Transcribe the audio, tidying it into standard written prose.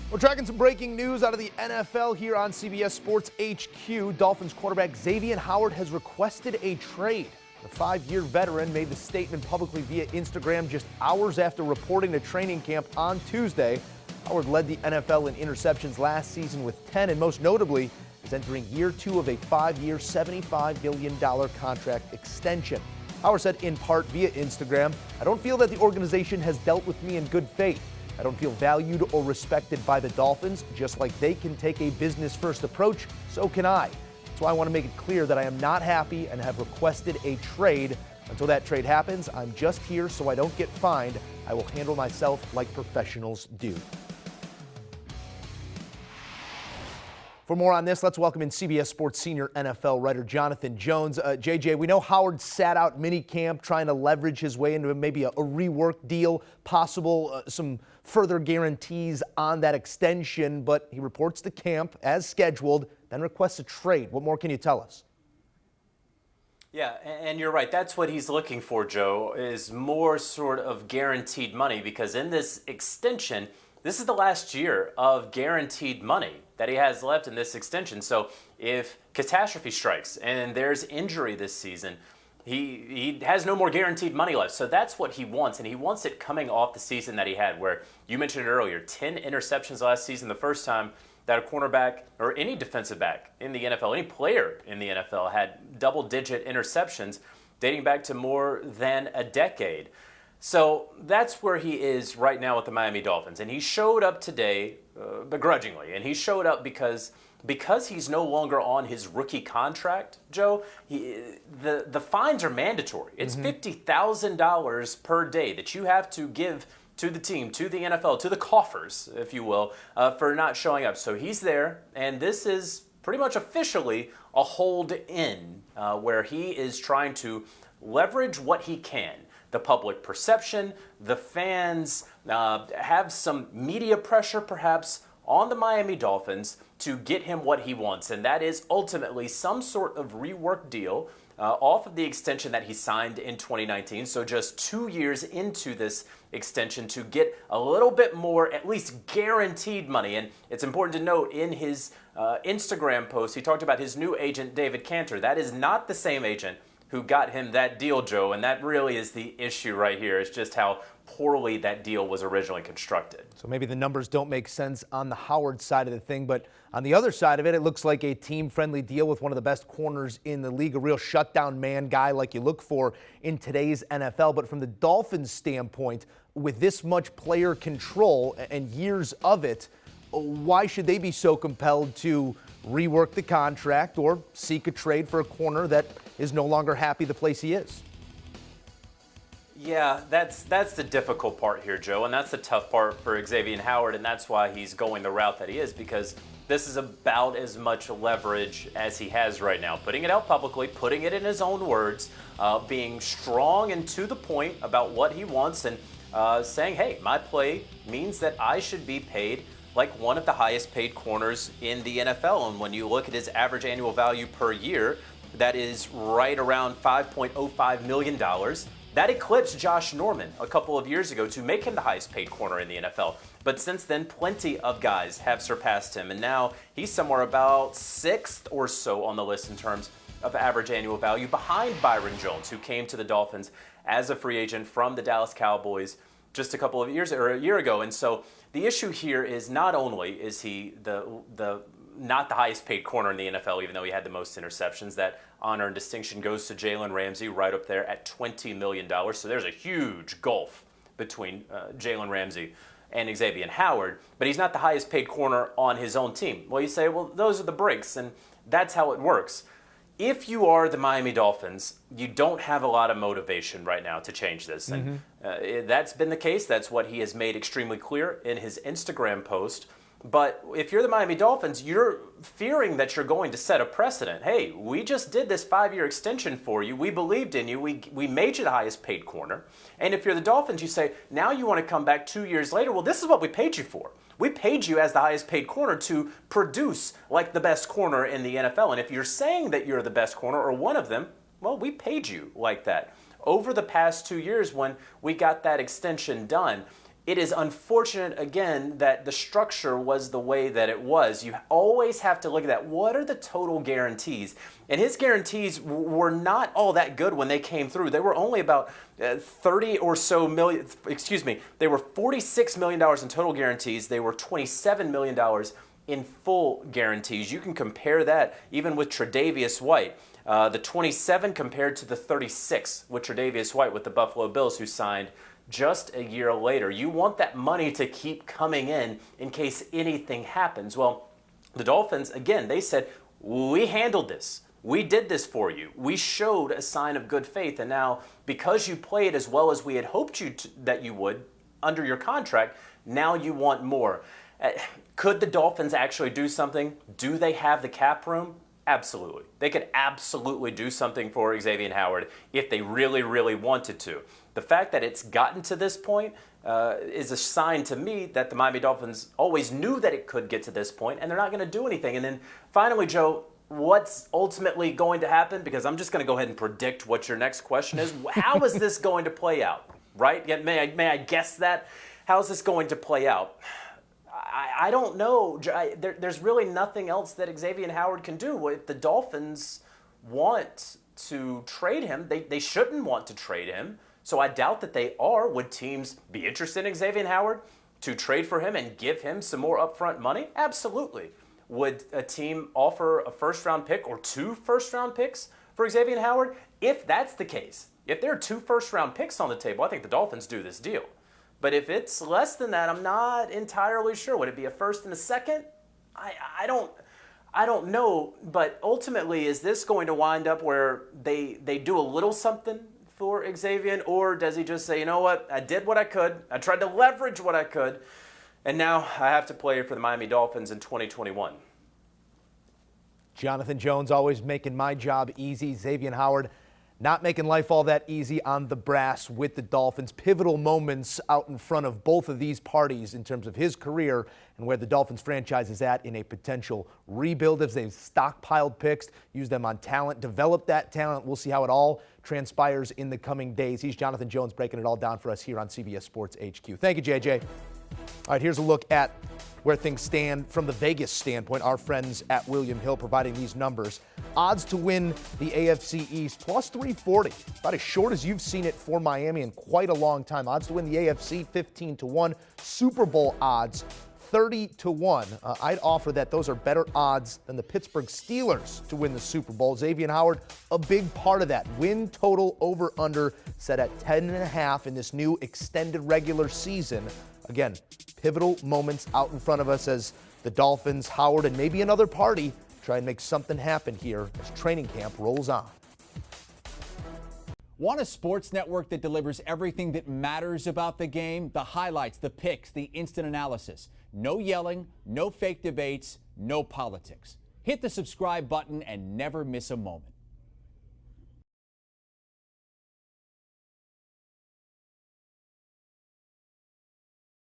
We're tracking some breaking news out of the NFL here on CBS Sports HQ. Dolphins quarterback Xavien Howard has requested a trade. The 5-year veteran made the statement publicly via Instagram just hours after reporting to training camp on Tuesday. Howard led the NFL in interceptions last season with 10, and most notably is entering year 2 of a 5-year, $75 million contract extension. Howard said in part via Instagram, "I don't feel that the organization has dealt with me in good faith. I don't feel valued or respected by the Dolphins. Just like they can take a business-first approach, so can I. That's why I want to make it clear that I am not happy and have requested a trade. Until that trade happens, I'm just here so I don't get fined. I will handle myself like professionals do." For more on this, let's welcome in CBS Sports senior NFL writer Jonathan Jones. JJ, we know Howard sat out minicamp trying to leverage his way into maybe a rework deal, possible some further guarantees on that extension, but he reports to camp as scheduled, then requests a trade. What more can you tell us? Yeah, and you're right. That's what he's looking for, Joe, is more sort of guaranteed money, because in this extension, this is the last year of guaranteed money that he has left in this extension. So if catastrophe strikes and there's injury this season, he has no more guaranteed money left. So that's what he wants, and he wants it coming off the season that he had, where you mentioned it earlier, 10 interceptions last season, the first time that a cornerback or any defensive back in the NFL, any player in the NFL had double-digit interceptions dating back to more than a decade. So that's where he is right now with the Miami Dolphins. And he showed up today begrudgingly. And he showed up because he's no longer on his rookie contract, Joe. The fines are mandatory. It's $50,000 per day that you have to give to the team, to the NFL, to the coffers, if you will, for not showing up. So he's there, and this is pretty much officially a hold-in where he is trying to leverage what he can. The public perception, the fans, have some media pressure perhaps on the Miami Dolphins to get him what he wants, and that is ultimately some sort of rework deal off of the extension that he signed in 2019. So just 2 years into this extension to get a little bit more, at least guaranteed money. And it's important to note in his Instagram post, he talked about his new agent, David Cantor. That is not the same agent who got him that deal, Joe, and that really is the issue right here. It's just how poorly that deal was originally constructed. So maybe the numbers don't make sense on the Howard side of the thing, but on the other side of it, it looks like a team-friendly deal with one of the best corners in the league, a real shutdown man guy like you look for in today's NFL. But from the Dolphins' standpoint, with this much player control and years of it, why should they be so compelled to rework the contract or seek a trade for a corner that is no longer happy the place he is? Yeah, that's the difficult part here, Joe, and that's the tough part for Xavien Howard, and that's why he's going the route that he is, because this is about as much leverage as he has right now. Putting it out publicly, putting it in his own words, being strong and to the point about what he wants, and saying, hey, my play means that I should be paid like one of the highest paid corners in the NFL. And when you look at his average annual value per year, that is right around $5.05 million. That eclipsed Josh Norman a couple of years ago to make him the highest paid corner in the NFL. But since then, plenty of guys have surpassed him. And now he's somewhere about 6th or so on the list in terms of average annual value, behind Byron Jones, who came to the Dolphins as a free agent from the Dallas Cowboys just a couple of years or a year ago. And so the issue here is not only is he not the highest paid corner in the NFL, even though he had the most interceptions. That honor and distinction goes to Jalen Ramsey, right up there at $20 million. So there's a huge gulf between Jalen Ramsey and Xavien Howard, but he's not the highest paid corner on his own team. Well, you say, well, those are the breaks, and that's how it works. If you are the Miami Dolphins, you don't have a lot of motivation right now to change this. And that's been the case. That's what he has made extremely clear in his Instagram post. But if you're the Miami Dolphins, you're fearing that you're going to set a precedent. Hey, we just did this 5-year extension for you. We believed in you. We made you the highest paid corner. And if you're the Dolphins, you say, now you want to come back 2 years later. Well, this is what we paid you for. We paid you as the highest paid corner to produce like the best corner in the NFL. And if you're saying that you're the best corner or one of them, well, we paid you like that. Over the past 2 years when we got that extension done, It is unfortunate, again, that the structure was the way that it was. You always have to look at that. What are the total guarantees? And his guarantees were not all that good when they came through. They were only about 30 or so million, excuse me, they were $46 million in total guarantees. They were $27 million in full guarantees. You can compare that even with Tre'Davious White. The 27 compared to the 36 with Tre'Davious White with the Buffalo Bills, who signed just a year later. You want that money to keep coming in case anything happens. Well, the Dolphins, again, they said, we handled this. We did this for you. We showed a sign of good faith. And now, because you played as well as we had hoped that you would under your contract, now you want more. Could the Dolphins actually do something? Do they have the cap room? Absolutely. They could absolutely do something for Xavien Howard if they really, really wanted to. The fact that it's gotten to this point is a sign to me that the Miami Dolphins always knew that it could get to this point, and they're not going to do anything. And then finally, Joe, what's ultimately going to happen? Because I'm just going to go ahead and predict what your next question is. How is this going to play out? Right? May I guess that? How is this going to play out? I don't know. There's really nothing else that Xavien Howard can do. If the Dolphins want to trade him, they shouldn't want to trade him. So I doubt that they are. Would teams be interested in Xavien Howard to trade for him and give him some more upfront money? Absolutely. Would a team offer a first-round pick or 2 first-round picks for Xavien Howard? If that's the case, if there are 2 first-round picks on the table, I think the Dolphins do this deal. But if it's less than that, I'm not entirely sure. Would it be a first and a second? I don't know. But ultimately, is this going to wind up where they do a little something for Xavien, or does he just say, you know what, I did what I could, I tried to leverage what I could, and now I have to play for the Miami Dolphins in 2021? Jonathan Jones always making my job easy. Xavien Howard not making life all that easy on the brass with the Dolphins. Pivotal moments out in front of both of these parties in terms of his career and where the Dolphins franchise is at in a potential rebuild. If they've stockpiled picks, use them on talent, develop that talent. We'll see how it all transpires in the coming days. He's Jonathan Jones breaking it all down for us here on CBS Sports HQ. Thank you, JJ. All right, here's a look at where things stand from the Vegas standpoint. Our friends at William Hill providing these numbers. Odds to win the AFC East, plus 340. About as short as you've seen it for Miami in quite a long time. Odds to win the AFC, 15-1. Super Bowl odds, 30-1. I'd offer that those are better odds than the Pittsburgh Steelers to win the Super Bowl. Xavien Howard, a big part of that. Win total over-under set at 10.5 in this new extended regular season. Again, pivotal moments out in front of us as the Dolphins, Howard, and maybe another party try and make something happen here as training camp rolls on. Want a sports network that delivers everything that matters about the game? The highlights, the picks, the instant analysis. No yelling, no fake debates, no politics. Hit the subscribe button and never miss a moment.